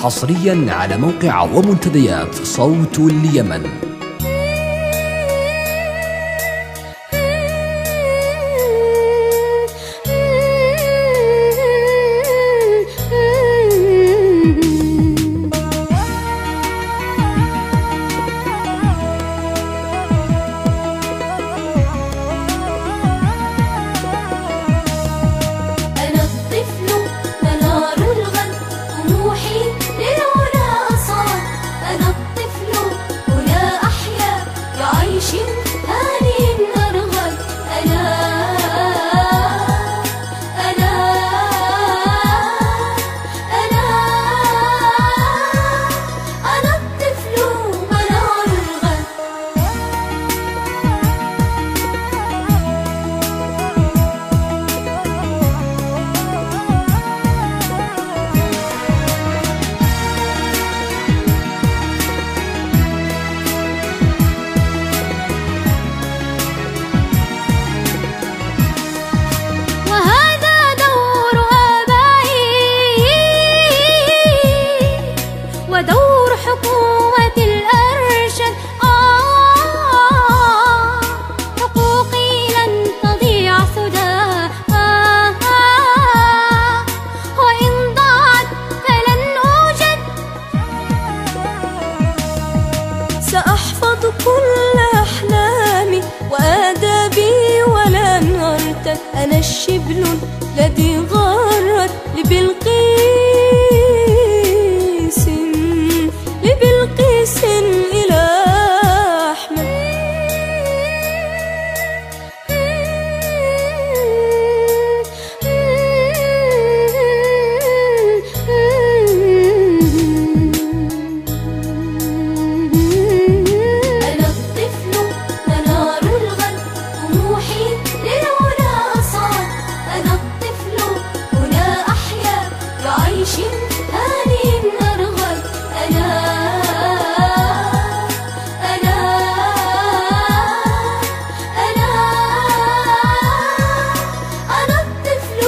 حصريا على موقع ومنتديات صوت اليمن. ودور حكومة الأرشد حقوقي لن تضيع سدى وإن ضاعت فلن أوجد. سأحفظ كل أحلامي وآدابي ولن أرتد. أنا الشبل الذي غارت لبلقيس إلى أحمد. أنا الطفل منار الغد طموحي للعلا صعد. أنا الطفل هنا أحيا بعيش هانئ أرغد. أنا الطفل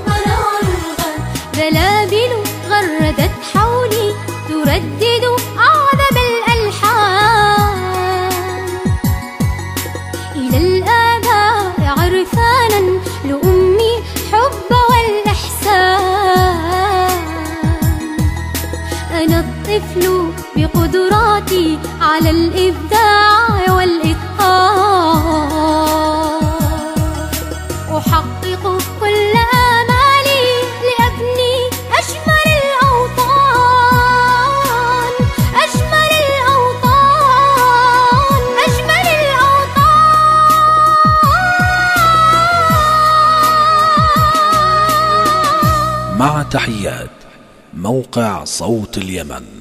منار الغد. بلابل غردت حولي تردد أعذب الألحان. إلى الآباء عرفانا لأمي حب والإحسان. أنا الطفل بقدراتي على الإبداع والإتقان. أحقق كل آمالي لأبني أجمل الأوطان. أجمل الأوطان. أجمل الأوطان. مع تحيات موقع صوت اليمن.